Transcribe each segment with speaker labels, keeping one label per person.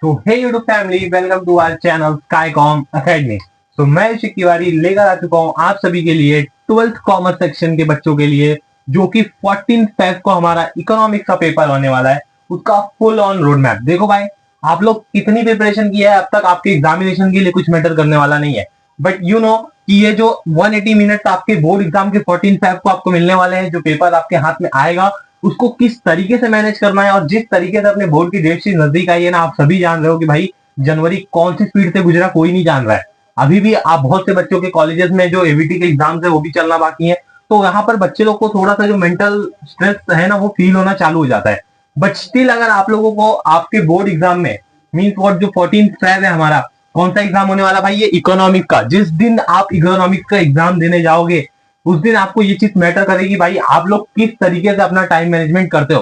Speaker 1: तो hey YouTube family, welcome to our channel Skycom academy. तो मैं ऋषिक तिवारी लेकर आ चुका हूं आप सभी के लिए 12th कॉमर्स सेक्शन के बच्चों के लिए, जो कि 14 फेब को हमारा इकोनॉमिक्स का पेपर होने वाला है, उसका फुल ऑन रोड मैप। देखो भाई, आप लोग कितनी प्रिपरेशन की है अब तक, आपके एग्जामिनेशन के लिए कुछ मैटर करने वाला नहीं है। बट यू नो कि ये जो 180 मिनट्स आपके बोर्ड एग्जाम के 14 फेब को आपको मिलने वाले हैं, जो पेपर आपके हाथ में आएगा, उसको किस तरीके से मैनेज करना है। और जिस तरीके से अपने बोर्ड की डेट शीट नजदीक आई है ना, आप सभी जान रहे हो कि भाई जनवरी कौन सी स्पीड से गुजरा कोई नहीं जान रहा है। अभी भी आप बहुत से बच्चों के कॉलेजेस में जो एबीटी के एग्जाम्स है वो भी चलना बाकी है। तो यहाँ पर बच्चे लोग को थोड़ा सा जो मेंटल स्ट्रेस है ना, वो फील होना चालू हो जाता है। बट स्टिल अगर आप लोगों को आपके बोर्ड एग्जाम में मीन्स वॉट जो 14 फेब है हमारा, कौन सा एग्जाम होने वाला भाई, ये इकोनॉमिक्स का। जिस दिन आप इकोनॉमिक्स का एग्जाम देने जाओगे उस दिन आपको ये चीज मैटर करेगी भाई, आप लोग किस तरीके से अपना टाइम मैनेजमेंट करते हो।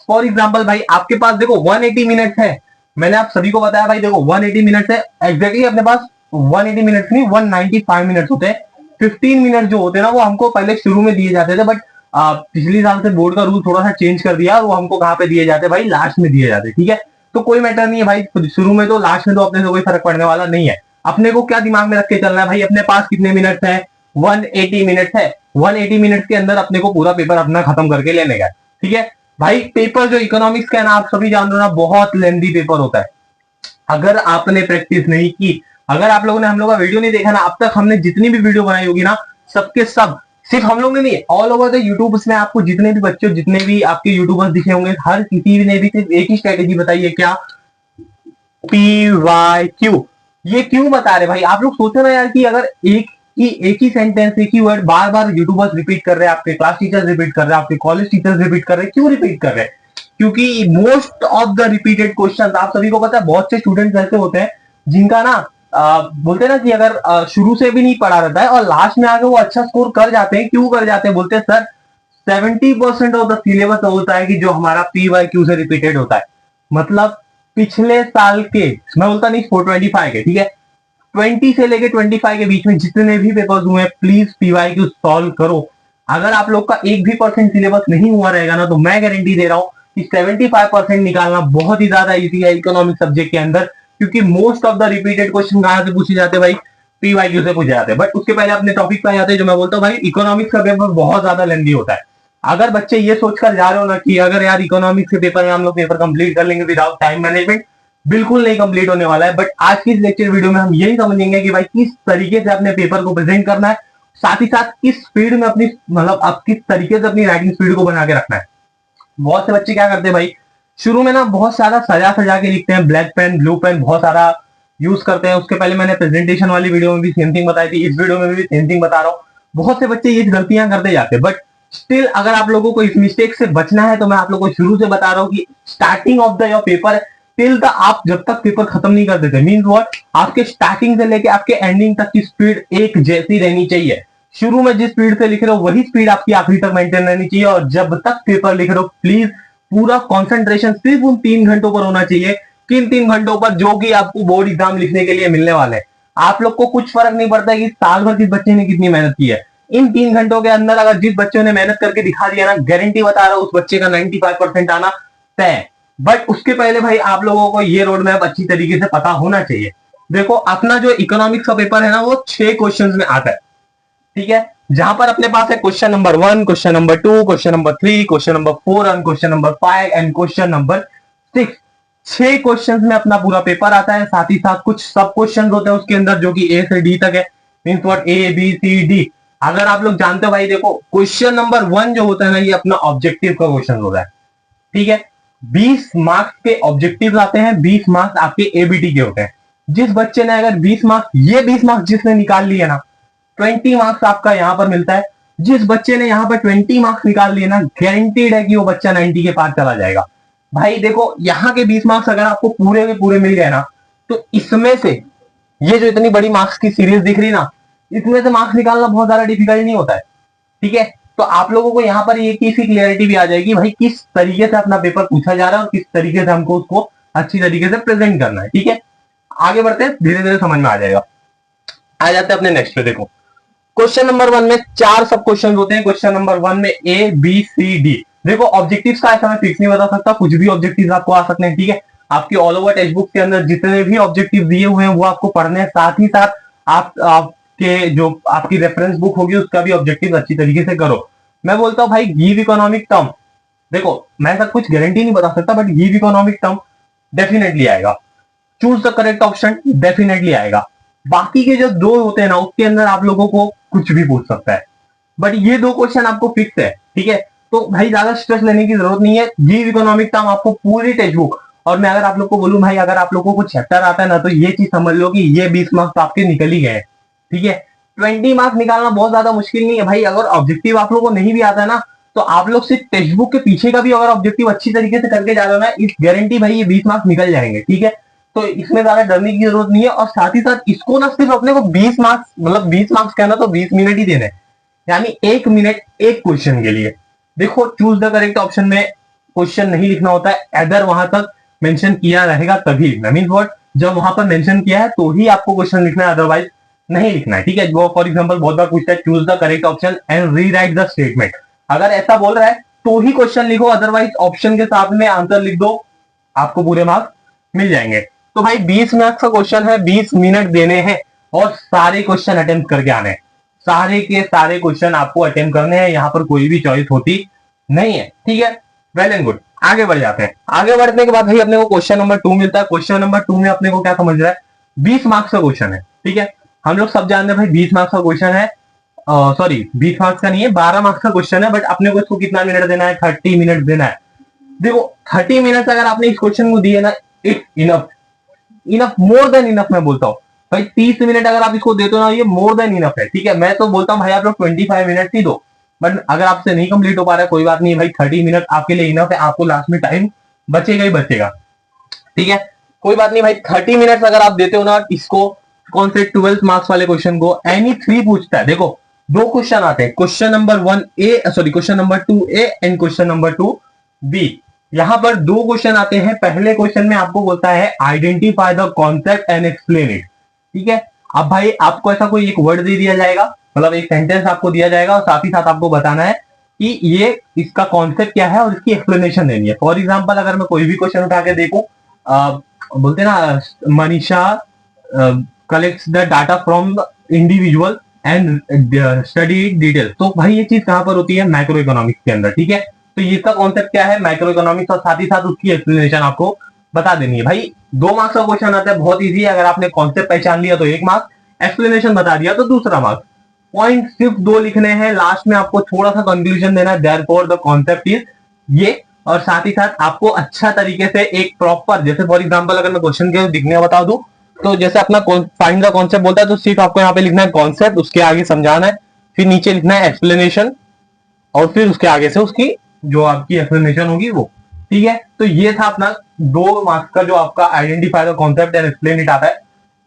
Speaker 1: फॉर एग्जाम्पल भाई, आपके पास देखो 180 मिनट्स है। मैंने आप सभी को बताया भाई, देखो 180 मिनट्स है एग्जैक्टली अपने पास। 180 मिनट्स नहीं, 195 मिनट्स होते हैं। 15 मिनट जो होते हैं ना, वो हमको पहले शुरू में दिए जाते थे, बट पिछली साल से बोर्ड का रूल थोड़ा सा चेंज कर दिया, वो हमको कहाँ पे दिए जाते हैं भाई, लास्ट में दिए जाते हैं। ठीक है, तो कोई मैटर नहीं है भाई, शुरू में तो लास्ट में तो अपने से कोई फर्क पड़ने वाला नहीं है। अपने को क्या दिमाग में रख के चलना है भाई, अपने पास कितने मिनट है, 180 मिनट है। 180 मिनट के अंदर अपने को पूरा पेपर अपना खत्म करके लेने का। ठीक है भाई, पेपर जो इकोनॉमिक्स का है ना, आप सभी जान रहे हो ना, बहुत लेंदी पेपर होता है। अगर आपने प्रैक्टिस नहीं की, अगर आप लोगों ने हम लोग का वीडियो नहीं देखा ना, अब तक हमने जितनी भी वीडियो बनाई होगी ना, सबके सब, सिर्फ हम लोग ने नहीं, ऑल ओवर द यूट्यूब में आपको जितने भी बच्चे, जितने भी आपके यूट्यूबर्स दिखे होंगे, हर किसी ने भी सिर्फ एक ही स्ट्रेटेजी बताई है, क्या, पी वाई क्यू। ये क्यों बता रहे भाई, आप लोग सोचो ना यार, कि अगर एक ही सेंटेंस, एक ही वर्ड बार बार यूट्यूबर्स रिपीट कर रहे हैं, आपके क्लास टीचर्स रिपीट कर रहे हैं, आपके कॉलेज टीचर्स रिपीट कर रहे हैं, क्यों रिपीट कर रहे हैं? क्योंकि most of the repeated question, आप सभी को पता है, बहुत से स्टूडेंट्स ऐसे होते हैं जिनका ना बोलते हैं ना कि अगर शुरू से भी नहीं पढ़ा रहता है और लास्ट में आके वो अच्छा स्कोर कर जाते हैं। क्यों कर जाते हैं? बोलते हैं सर 70% ऑफ द सिलेबस होता है कि जो हमारा पी वाई क्यू से रिपीटेड होता है। मतलब पिछले साल के, मैं बोलता नहीं 425 के, ठीक है, 20 से लेके 25 के बीच में जितने भी पेपर्स हुए हैं, प्लीज पीवाई क्यू सॉल्व करो। अगर आप लोग का एक भी परसेंट सिलेबस नहीं हुआ रहेगा ना, तो मैं गारंटी दे रहा हूं कि 75% निकालना बहुत ही ज्यादा इजी है इकोनॉमिक सब्जेक्ट के अंदर। क्योंकि most of the repeated question कहां से पूछे जाते हैं भाई, पीवाईक्यू से पूछे जाते हैं। बट उसके पहले अपने टॉपिक पे आ जाते हैं, जो मैं बोलता हूँ भाई, इकोनॉमिक्स का पेपर बहुत ज्यादा लेंदी होता है। अगर बच्चे ये सोचकर जा रहे हो ना कि अगर यार इकोनॉमिक्स के पेपर में हम लोग पेपर कंप्लीट कर लेंगे विदाउट टाइम मैनेजमेंट, बिल्कुल नहीं कंप्लीट होने वाला है। बट आज की इस लेक्चर वीडियो में हम यही समझेंगे कि भाई किस तरीके से अपने पेपर को प्रेजेंट करना है, साथ ही साथ किस स्पीड में अपनी, मतलब आप किस तरीके से अपनी राइटिंग स्पीड को बना के रखना है। बहुत से बच्चे क्या करते हैं भाई, शुरू में ना बहुत सारा सजा सजा के लिखते हैं, ब्लैक पेन, ब्लू पेन बहुत सारा यूज करते हैं। उसके पहले मैंने प्रेजेंटेशन वाली वीडियो में भी सेम थिंग बताई थी, इस वीडियो में भी सेम थिंग बता रहा हूँ। बहुत से बच्चे ये गलतियां करते जाते हैं। बट स्टिल अगर आप लोगों को इस मिस्टेक से बचना है, तो मैं आप लोगों को शुरू से बता रहा हूँ कि starting of the your paper till the, आप जब तक पेपर खत्म नहीं कर देते, मीन्स व्हाट, आपके स्टार्टिंग से लेके आपके एंडिंग तक की स्पीड एक जैसी रहनी चाहिए। शुरू में जिस स्पीड से लिख रहे हो वही स्पीड आपकी आखिरी तक मेंटेन रहनी चाहिए। और जब तक पेपर लिख रहे हो, प्लीज पूरा कंसंट्रेशन सिर्फ उन 3 घंटों पर होना चाहिए। किन 3 घंटों पर? जो कि आपको बोर्ड एग्जाम लिखने के लिए मिलने वाले हैं। आप लोग को कुछ फर्क नहीं पड़ता है कि साल भर किस बच्चे ने कितनी मेहनत की है। इन 3 घंटों के अंदर अगर जिस बच्चों ने मेहनत करके दिखा दिया ना, गारंटी बता रहा हूं उस बच्चे का 95% आना तय। बट उसके पहले भाई आप लोगों को ये रोड मैप अच्छी तरीके से पता होना चाहिए। देखो, अपना जो इकोनॉमिक्स का पेपर है ना, वो 6 क्वेश्चंस में आता है। ठीक है, जहां पर अपने पास है question number 1, question number 2, question number 3, question number 4 and question number 5 and question number 6। 6 questions में अपना पूरा पेपर आता है। साथ ही साथ कुछ सब क्वेश्चन होते हैं उसके अंदर, जो कि ए से डी तक है, means what, A B C D. अगर आप लोग जानते हो भाई, देखो क्वेश्चन नंबर 1 जो होता है ना, ये अपना ऑब्जेक्टिव का क्वेश्चन होता है। ठीक है, 20 मार्क्स के ऑब्जेक्टिव आते हैं, 20 मार्क्स आपके एबीटी के होते हैं। जिस बच्चे ने अगर 20 मार्क्स, ये 20 मार्क्स जिसने निकाल लिए ना, 20 मार्क्स आपका यहां पर मिलता है। जिस बच्चे ने यहां पर 20 मार्क्स निकाल लिए ना, गारंटीड है कि वो बच्चा 90 के पार चला जाएगा। भाई देखो, यहाँ के 20 मार्क्स अगर आपको पूरे के पूरे मिल गए ना, तो इसमें से ये जो इतनी बड़ी मार्क्स की सीरीज दिख रही ना, इसमें से मार्क्स निकालना बहुत ज्यादा डिफिकल्ट नहीं होता है। ठीक है, तो आप लोगों को यहाँ पर ये चीज की क्लियरिटी भी आ जाएगी भाई, किस तरीके से अपना पेपर पूछा जा रहा है और किस तरीके से हमको उसको अच्छी तरीके से प्रेजेंट करना है। ठीक है, आगे बढ़ते हैं, धीरे धीरे समझ में आ जाएगा। आ जाते हैं अपने नेक्स्ट पे। देखो, क्वेश्चन नंबर 1 में 4 सब क्वेश्चन होते हैं। क्वेश्चन नंबर 1 में ए बी सी डी। देखो, ऑब्जेक्टिव्स का ऐसा मैं फिक्स नहीं बता सकता, कुछ भी ऑब्जेक्टिव्स आपको आ सकते हैं। ठीक है, आपके ऑल ओवर टेक्स्ट बुक के अंदर जितने भी ऑब्जेक्टिव दिए हुए हैं वो आपको पढ़ने हैं, साथ ही साथ आपके जो आपकी रेफरेंस बुक होगी उसका भी ऑब्जेक्टिव अच्छी तरीके से करो। मैं बोलता हूँ भाई गिव इकोनॉमिक टर्म, देखो मैं ऐसा कुछ गारंटी नहीं बता सकता, but give economic term definitely आएगा। Choose the correct option definitely आएगा। बाकी के जो दो होते हैं ना उसके अंदर आप लोगों को कुछ भी पूछ सकता है, बट ये दो क्वेश्चन आपको फिक्स है, ठीक है। तो भाई ज्यादा स्ट्रेस लेने की जरूरत नहीं है। गिव इकोनॉमिक टर्म आपको पूरी टेक्स्ट बुक, और मैं अगर आप लोग को बोलूं भाई अगर आप लोगों को चैप्टर आता है ना तो ये चीज समझ लो कि ये 20 मार्क्स आपके निकल ही गए, ठीक है। 20 मार्क्स निकालना बहुत ज्यादा मुश्किल नहीं है भाई। अगर ऑब्जेक्टिव आप लोगों को नहीं भी आता है ना तो आप लोग सिर्फ टेक्स्ट बुक के पीछे का भी अगर ऑब्जेक्टिव अच्छी तरीके से करके जा रहे हो ना, इस गारंटी भाई ये 20 मार्क्स निकल जाएंगे, ठीक है। तो इसमें ज्यादा डरने की जरूरत नहीं है। और साथ ही साथ इसको ना सिर्फ अपने को 20 मार्क्स, मतलब 20 मार्क्स कहना तो 20 मिनट ही देने, यानी 1 मिनट एक क्वेश्चन के लिए। देखो चूज द करेक्ट ऑप्शन में क्वेश्चन नहीं लिखना होता है, अदर वहां तक मेंशन किया रहेगा तभी, मीन व्हाट, जब वहां पर मेंशन किया है तो ही आपको क्वेश्चन लिखना है, अदरवाइज नहीं लिखना है, ठीक है। वो फॉर एग्जांपल बहुत बार पूछता है choose the correct option and rewrite the statement, अगर ऐसा बोल रहा है तो ही क्वेश्चन लिखो, अदरवाइज ऑप्शन के साथ में आंसर लिख दो, आपको पूरे मार्क्स मिल जाएंगे। तो भाई 20 मार्क्स का क्वेश्चन है, 20 मिनट देने हैं और सारे क्वेश्चन अटेम्प्ट करके आने हैं, सारे के सारे क्वेश्चन आपको अटेम्प्ट करने हैं, यहाँ पर कोई भी चॉइस होती नहीं है, ठीक है। वेल एंड गुड, आगे बढ़ जाते हैं। आगे बढ़ने के बाद भाई अपने को क्वेश्चन नंबर 2 मिलता है। क्वेश्चन नंबर 2 में अपने को क्या समझ रहा है, 20 मार्क्स का क्वेश्चन है, ठीक है। हम लोग सब जानते हैं भाई 20 मार्क्स का क्वेश्चन है, सॉरी 20 मार्क्स का नहीं है, 12 मार्क्स का क्वेश्चन है, बट अपने को इसको कितना मिनट देना है, 30 मिनट देना है। देखो 30 मिनट अगर आपने इस क्वेश्चन को दिए ना, it's enough, enough, more than enough. मैं बोलता हूँ भाई 30 मिनट अगर आप इसको देते हो ना, ये मोर देन इनफ है, ठीक है। मैं तो बोलता हूँ भाई आप लोग 25 मिनट ही दो, बट अगर आपसे नहीं कंप्लीट हो पा रहा है कोई बात नहीं भाई, 30 मिनट आपके लिए इनफ है, आपको लास्ट में टाइम बचेगा ही बचेगा, ठीक है। कोई बात नहीं भाई, 30 मिनट अगर आप देते हो ना इसको, कौन से 12 मार्क्स वाले क्वेश्चन को एनी 3 पूछता है। देखो दो क्वेश्चन आते हैं, question number 1A, sorry question number 2A and question number 2B। यहां पर दो क्वेश्चन आते हैं। पहले क्वेश्चन में आपको बोलता है identify the concept and explain it, ठीक है। अब भाई आपको ऐसा कोई एक वर्ड दे दिया जाएगा, मतलब एक सेंटेंस आपको दिया जाएगा और साथ ही साथ आपको बताना है कि ये इसका कॉन्सेप्ट क्या है और इसकी एक्सप्लेनेशन देनी है। फॉर एग्जांपल अगर मैं कोई भी क्वेश्चन उठा के देखूं, बोलते ना Manisha collects the data from individual and study detail, तो भाई ये चीज कहां पर होती है, मैक्रो इकोनॉमिक्स के अंदर, ठीक है। तो इसका कॉन्सेप्ट क्या है, मैक्रो इकोनॉमिक्स, और साथ ही साथ उसकी एक्सप्लेनेशन आपको बता देनी है। भाई 2 मार्क्स का क्वेश्चन आता है, बहुत इजी है। अगर आपने कॉन्सेप्ट पहचान लिया तो 1 मार्क्स, एक्सप्लेनेशन बता दिया तो दूसरा मार्क्स। पॉइंट सिर्फ 2 लिखने हैं, लास्ट में आपको थोड़ा सा कंक्लूजन देना है, देयरफॉर द कॉन्सेप्ट इज ये, और साथ ही साथ आपको अच्छा तरीके से एक प्रॉपर, जैसे फॉर एग्जांपल अगर मैं क्वेश्चन के दिखने बता दूं तो जैसे अपना फाइंड द कॉन्सेप्ट बोलता है तो सिर्फ आपको यहाँ पे लिखना है कॉन्सेप्ट, उसके आगे समझाना है, फिर नीचे लिखना है एक्सप्लेनेशन, और फिर उसके आगे से उसकी जो आपकी एक्सप्लेनेशन होगी वो, ठीक है। तो ये था अपना 2 मार्क्स का जो आपका identify the concept and explain it आता है।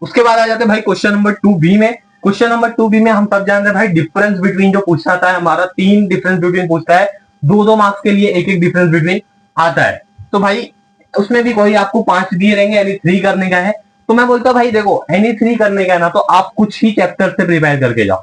Speaker 1: उसके बाद आ जाते हैं भाई क्वेश्चन नंबर 2B में। क्वेश्चन नंबर 2B में हम सब जानते हैं भाई डिफरेंस बिटवीन जो पूछता है हमारा, 3 डिफरेंस बिटवीन पूछता है, 2-2 मार्क्स के लिए एक डिफरेंस बिटवीन आता है। तो भाई उसमें भी कोई आपको 5 दिए रहेंगे, यानी 3 करने का है। तो मैं बोलता भाई देखो एनी 3 करने का है ना, तो आप कुछ ही चैप्टर से प्रिपेयर करके जाओ,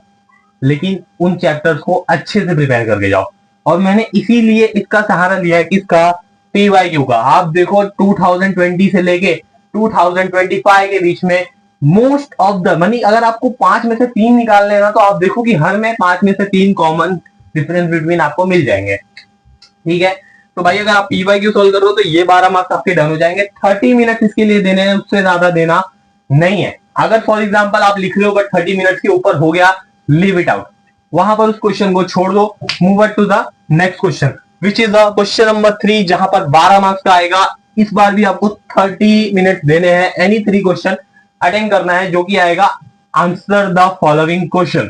Speaker 1: लेकिन उन चैप्टर्स को अच्छे से प्रिपेयर करके जाओ। और मैंने इसीलिए इसका सहारा लिया है, किसका, PYQ का। आप देखो 2020 से लेके 2025 के बीच में मोस्ट ऑफ द मनी, अगर आपको 5 में से 3 निकालने हैं ना, तो आप देखो कि हर में 5 में से 3 कॉमन डिफरेंस बिटवीन आपको मिल जाएंगे, ठीक है। तो भाई अगर आप PYQ सॉल्व कर रहे हो तो ये 12 मार्क्स आपके डन हो जाएंगे। 30 मिनट इसके लिए देने हैं, उससे ज्यादा देना नहीं है। अगर फॉर एग्जांपल आप लिख रहे हो बट 30 मिनट के ऊपर हो गया, लीव इट आउट, वहां पर उस क्वेश्चन को छोड़ दो, move to the next question which is the question number 3, जहां पर 12 मार्क्स का आएगा। इस बार भी आपको 30 मिनट देने हैं, एनी 3 क्वेश्चन अटेंड करना है, जो कि आएगा आंसर द फॉलोइंग क्वेश्चन।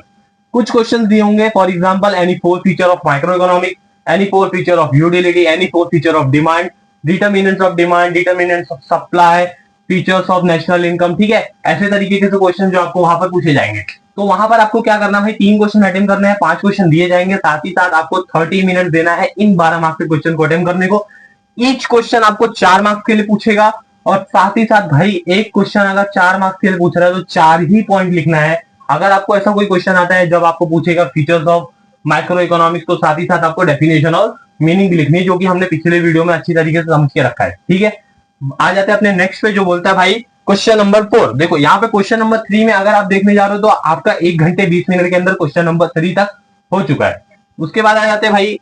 Speaker 1: कुछ क्वेश्चन दिए होंगे, for example any 4 feature of micro economic, any 4 feature of utility, any 4 feature of demand, determinants of demand, determinants of supply, features of national income, ठीक है। ऐसे तरीके के क्वेश्चन जो आपको वहां पर पूछे जाएंगे। तो वहां पर आपको क्या करना है, 3 क्वेश्चन अटेम्प्ट करने हैं, 5 क्वेश्चन दिए जाएंगे, साथ ही साथ आपको 30 मिनट देना है इन 12 मार्क्स के क्वेश्चन को अटेम्प्ट करने को। ईच क्वेश्चन आपको 4 मार्क्स के लिए पूछेगा, और साथ ही साथ भाई एक क्वेश्चन अगर 4 मार्क्स के लिए पूछ रहा है तो 4 ही पॉइंट लिखना है। अगर आपको ऐसा कोई क्वेश्चन आता है जब आपको पूछेगा फीचर्स ऑफ माइक्रो इकोनॉमिक्स, तो साथ ही साथ आपको डेफिनेशन और मीनिंग लिखनी है, जो कि हमने पिछले वीडियो में अच्छी तरीके से समझ के रखा है, ठीक है। आ जाते हैं अपने नेक्स्ट पे, जो बोलता है भाई क्वेश्चन नंबर 4। देखो यहाँ पे क्वेश्चन नंबर 3 में अगर आप देखने जा रहे हो तो आपका 1 घंटे 20 मिनट के अंदर क्वेश्चन नंबर 3 तक हो चुका है। उसके बाद आ जाते हैं भाई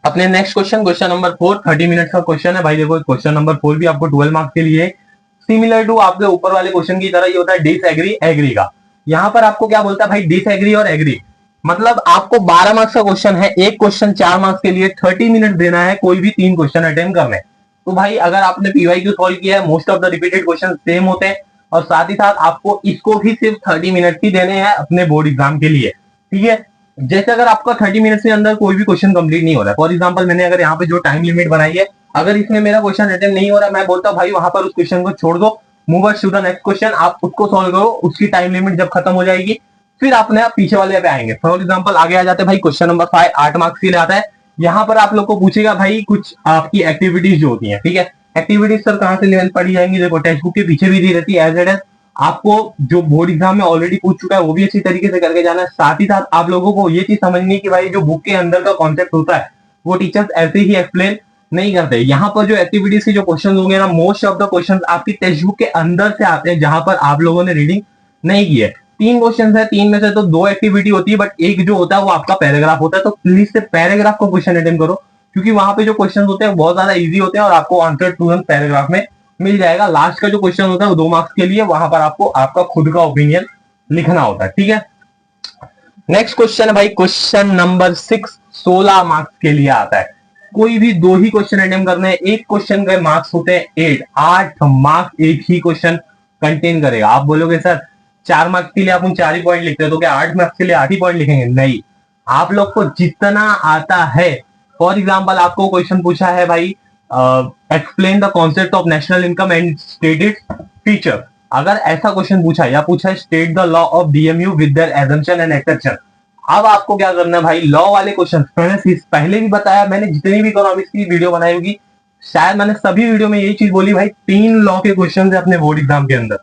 Speaker 1: अपने next question, question number 4। 30 minute का क्वेश्चन है भाई। देखो क्वेश्चन नंबर 4 भी आपको 12 मार्क्स के लिए सिमिलर टू आपके ऊपर वाले क्वेश्चन की तरह ये होता है डिसएग्री एग्री का। यहाँ पर आपको क्या बोलता है भाई, डिसएग्री और एग्री, मतलब आपको 12 मार्क्स का क्वेश्चन है, एक क्वेश्चन 4 मार्क्स के लिए 30 मिनट देना है, कोई भी 3 क्वेश्चन अटेम्प्ट करने। तो भाई अगर आपने पीवाईक्यू सॉल्व किया है, most of the repeated question same होते हैं, और साथ ही साथ आपको इसको भी सिर्फ 30 मिनट ही देने हैं अपने बोर्ड एग्जाम के लिए, ठीक है। जैसे अगर आपका 30 मिनट के अंदर कोई भी क्वेश्चन कंप्लीट नहीं हो रहा है, फॉर एग्जांपल मैंने अगर यहाँ पे जो टाइम लिमिट बनाई है, अगर इसमें मेरा क्वेश्चन अटेम्प्ट नहीं हो रहा, मैं बोलता हूँ भाई वहां पर उस क्वेश्चन को छोड़ दो, move to the next question, आप उसको सॉल्व करो, उसकी टाइम लिमिट जब खत्म हो जाएगी फिर अपने आप पीछे वाले पे आएंगे। फॉर एग्जांपल आगे आ जाते हैं भाई क्वेश्चन नंबर 5, 8 मार्क्स के लिए आता है। यहाँ पर आप लोग को पूछेगा भाई कुछ आपकी एक्टिविटीज जो होती है, ठीक है। एक्टिविटीज सर कहाँ से लेवल पढ़ी जाएंगी, देखो टेक्स्ट बुक के पीछे भी दी रहती है एज एड एज, आपको जो बोर्ड एग्जाम में ऑलरेडी पूछ चुका है वो भी अच्छी तरीके से करके जाना है। साथ ही साथ आप लोगों को ये चीज समझनी है कि भाई जो बुक के अंदर का कॉन्सेप्ट होता है वो टीचर्स ऐसे ही एक्सप्लेन नहीं करते। यहाँ पर जो एक्टिविटीज के जो क्वेश्चन होंगे ना, मोस्ट ऑफ द क्वेश्चन आपकी टेक्स्ट बुक के अंदर से आते हैं, जहां पर आप लोगों ने रीडिंग नहीं की है। 3 क्वेश्चन है, 3 में से तो 2 एक्टिविटी होती है, बट एक जो होता है वो आपका पैराग्राफ होता है। तो प्लीज से पैराग्राफ का क्वेश्चन अटेम्प्ट करो, क्योंकि वहां पे जो क्वेश्चन होते हैं बहुत ज्यादा इजी होते हैं और आपको आंसर तुरंत पैराग्राफ में मिल जाएगा। लास्ट का जो क्वेश्चन होता है वो 2 मार्क्स के लिए, वहां पर आपको आपका खुद का ओपिनियन लिखना होता है, ठीक है। नेक्स्ट क्वेश्चन है भाई क्वेश्चन नंबर 6, 16 मार्क्स के लिए आता है। कोई भी 2 ही क्वेश्चन अटेम्प्ट करने हैं, एक क्वेश्चन के मार्क्स होते हैं 8 मार्क्स एक ही क्वेश्चन कंटेन करेगा। आप बोलोगे सर 4 मार्क्स के लिए आप 4 ही पॉइंट लिखते हो, तो क्या 8 मार्क्स के लिए 8 ही पॉइंट लिखेंगे? नहीं, आप लोग को जितना आता है। फॉर एग्जाम्पल आपको क्वेश्चन पूछा है भाई explain the concept of national income and state its feature, अगर ऐसा क्वेश्चन पूछा या पूछा है state the law of DMU with their assumption and exception. अब आपको क्या करना है भाई, लॉ वाले क्वेश्चन मैंने पहले भी बताया, मैंने जितनी भी इकोनॉमिक्स की वीडियो बनाई होगी शायद मैंने सभी वीडियो में यही चीज बोली भाई, 3 लॉ के क्वेश्चन है अपने बोर्ड एग्जाम के अंदर,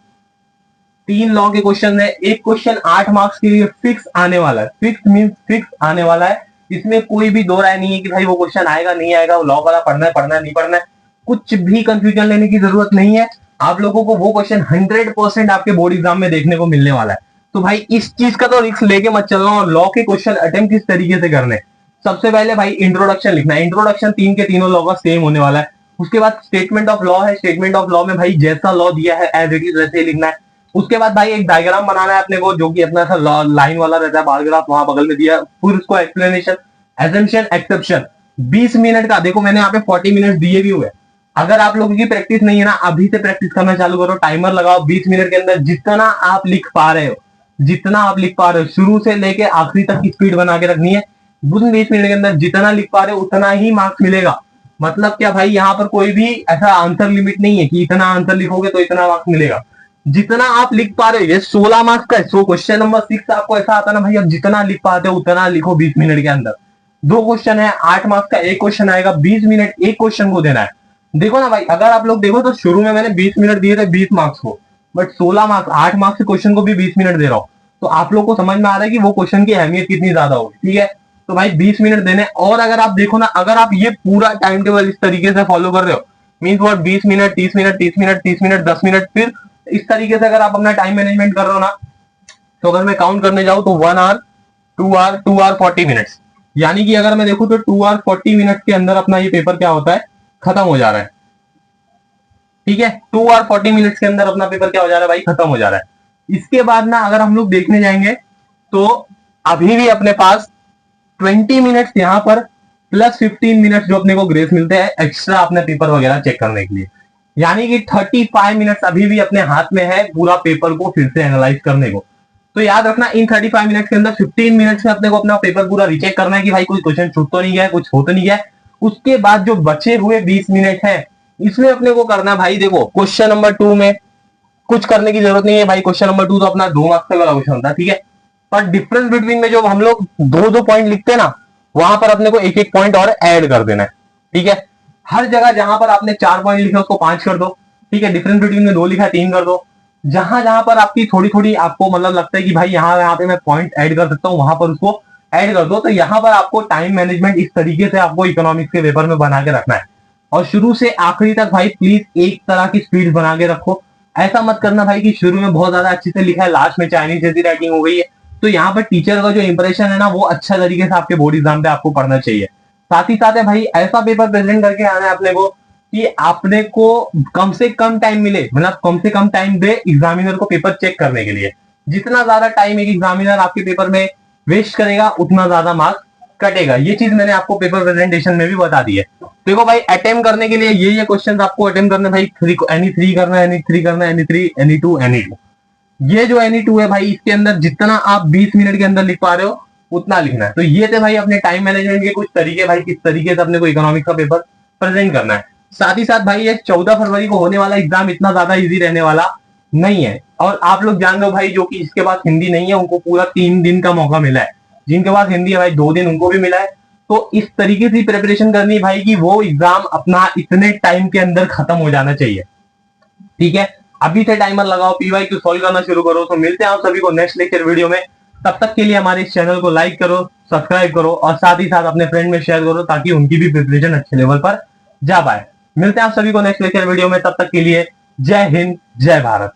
Speaker 1: 3 लॉ के क्वेश्चन है। एक क्वेश्चन 8 मार्क्स के लिए फिक्स आने वाला है, फिक्स मीन फिक्स आने वाला है, इसमें कोई भी दो राय नहीं है कि भाई वो क्वेश्चन आएगा नहीं आएगा, लॉ वाला पढ़ना है नहीं पढ़ना है, कुछ भी कंफ्यूजन लेने की जरूरत नहीं है। आप लोगों को वो क्वेश्चन 100% आपके बोर्ड एग्जाम में देखने को मिलने वाला है। तो भाई इस चीज का तो रिस्क लेके मत चलना। और लॉ के क्वेश्चन अटेम्प्ट किस तरीके से करने, सबसे पहले भाई इंट्रोडक्शन लिखना है, इंट्रोडक्शन 3 के तीनों लॉ का सेम होने वाला है। उसके बाद स्टेटमेंट ऑफ लॉ है, स्टेटमेंट ऑफ लॉ में भाई जैसा लॉ दिया है एज इट इज वैसे ही लिखना है। उसके बाद भाई एक डायग्राम बनाना है अपने को, जो कि अपना सा लाइन वाला रहता है, बार ग्राफ वहां बगल में दिया है, फिर उसको एक्सप्लेनेशन, एजम्पशन, एक्सेप्शन। 20 मिनट का, देखो मैंने यहाँ पे 40 मिनट दिए भी हुए। अगर आप लोगों की प्रैक्टिस नहीं है ना, अभी से प्रैक्टिस करना चालू करो, टाइमर लगाओ, 20 मिनट के अंदर जितना आप लिख पा रहे हो, जितना आप लिख पा रहे हो, शुरू से लेके आखिरी तक की स्पीड बना के रखनी है। 20 मिनट के अंदर जितना लिख पा रहे हो उतना ही मार्क्स मिलेगा। मतलब क्या भाई, यहाँ पर कोई भी ऐसा आंसर लिमिट नहीं है कि इतना आंसर लिखोगे तो इतना मार्क्स मिलेगा। जितना आप लिख पा रहे हो, ये 16 मार्क्स का है। सो क्वेश्चन नंबर 6 आपको ऐसा आता ना भाई, अब जितना लिख पाते हो उतना लिखो 20 मिनट के अंदर। 2 क्वेश्चन है, 8 मार्क्स का एक क्वेश्चन आएगा, 20 मिनट एक क्वेश्चन को देना है। देखो ना भाई, अगर आप लोग देखो तो शुरू में मैंने 20 मिनट दिए थे 20 मार्क्स को, बट 16 मार्क्स 8 मार्क्स के क्वेश्चन को भी 20 मिनट दे रहा हूं। तो आप लोग को समझ में आ रहा है कि वो क्वेश्चन की अहमियत कितनी ज्यादा होगी, ठीक है। तो भाई 20 मिनट देने। और अगर आप देखो ना, अगर आप ये पूरा टाइम टेबल इस तरीके से फॉलो कर रहे हो, means what 20 minute 30 minute 30 minute 30 minute 10 minute, फिर इस तरीके से अगर आप अपना टाइम मैनेजमेंट कर रहे हो ना, तो अगर मैं काउंट करने जाऊं तो 1 आवर 2 आवर 40 मिनट्स, यानी कि अगर मैं देखूं तो 2 आवर 40 मिनट के अंदर अपना ये पेपर क्या होता है, खत्म हो जा रहा है, ठीक है। 2 आवर 40 मिनट्स के अंदर अपना पेपर क्या हो जा रहा है भाई, खत्म हो जा रहा है। इसके बाद ना अगर हम लोग देखने जाएंगे तो अभी भी अपने पास 20 मिनट्स यहाँ पर प्लस 15 मिनट्स जो अपने को ग्रेस मिलते हैं एक्स्ट्रा अपने पेपर वगैरह चेक करने के लिए, यानी कि 35 मिनट्स अभी भी अपने हाथ में है पूरा पेपर को फिर से एनालाइज करने को। तो याद रखना, इन 35 मिनट्स के अंदर 15 मिनट्स में अपने को अपना पेपर पूरा रिचेक करना है कि भाई कोई क्वेश्चन छूट तो नहीं गया, कुछ हो तो नहीं गया। उसके बाद जो बचे हुए 20 मिनट है, इसमें अपने को करना है भाई, देखो क्वेश्चन नंबर 2 में कुछ करने की जरूरत नहीं है भाई, क्वेश्चन नंबर 2 तो अपना 2 मार्क्स का क्वेश्चन होता है, ठीक है। पर डिफरेंस बिटवीन में जो हम लोग 2 पॉइंट लिखते हैं ना, वहां पर अपने को एक पॉइंट और ऐड कर देना है, ठीक है। हर जगह जहां पर आपने 4 पॉइंट लिखे उसको 5 कर दो, ठीक है। डिफरेंस बिटवीन में 2 लिखा 3 कर दो। जहां जहां पर आपकी थोड़ी थोड़ी आपको मतलब लगता है कि भाई यहाँ पे मैं पॉइंट ऐड कर सकता हूँ, वहां पर उसको ऐड कर दो। तो यहाँ पर आपको टाइम मैनेजमेंट इस तरीके से आपको इकोनॉमिक्स के पेपर में बना के रखना है। और शुरू से आखिरी तक भाई प्लीज एक तरह की स्पीड बना के रखो। ऐसा मत करना भाई कि शुरू में बहुत ज्यादा अच्छे से लिखा है, लास्ट में चाइनीज जैसी राइटिंग हो गई है। तो यहाँ पर टीचर का जो इंप्रेशन है ना वो अच्छा तरीके से आपके बोर्ड एग्जाम पे आपको पढ़ना चाहिए। साथ ही साथ है भाई ऐसा पेपर प्रेजेंट करके आना है अपने को कि आपने को कम से कम टाइम मिले, मतलब कम से कम टाइम दे एग्जामिनर को पेपर चेक करने के लिए। जितना ज्यादा टाइम एक एग्जामिनर आपके पेपर में वेस्ट करेगा उतना ज्यादा मार्क्स कटेगा। ये चीज मैंने आपको पेपर प्रेजेंटेशन में भी बता दी है। देखो भाई अटेम्प्ट करने के लिए ये क्वेश्चन आपको अटेम्प्ट करना है भाई, एनी थ्री करना है, एनी थ्री करना है, any three, any two, any two. ये जो एनी टू है भाई इसके अंदर जितना आप 20 मिनट के अंदर लिख पा रहे हो उतना लिखना है। तो ये थे भाई अपने टाइम मैनेजमेंट के कुछ तरीके भाई, किस तरीके से अपने को इकोनॉमिक्स का पेपर प्रेजेंट करना है। साथ ही साथ भाई ये 14 फरवरी को होने वाला एग्जाम इतना ज्यादा इजी रहने वाला नहीं है। और आप लोग जान लो भाई जो कि इसके पास हिंदी नहीं है उनको पूरा 3 दिन का मौका मिला है। जिनके पास हिंदी है भाई 2 दिन उनको भी मिला है। तो इस तरीके से प्रिपरेशन करनी भाई कि वो एग्जाम अपना इतने टाइम के अंदर खत्म हो जाना चाहिए। ठीक है, अभी से टाइमर लगाओ, पीवाई क्यू सॉल्व करना शुरू करो। तो मिलते हैं आप सभी को नेक्स्ट लेक्चर वीडियो में। तब तक के लिए हमारे इस चैनल को लाइक करो, सब्सक्राइब करो और साथ ही साथ अपने फ्रेंड में शेयर करो ताकि उनकी भी प्रिपरेशन अच्छे लेवल पर जा पाए। मिलते हैं आप सभी को नेक्स्ट लेक्चर वीडियो में, तब तक के लिए जय हिंद, जय भारत।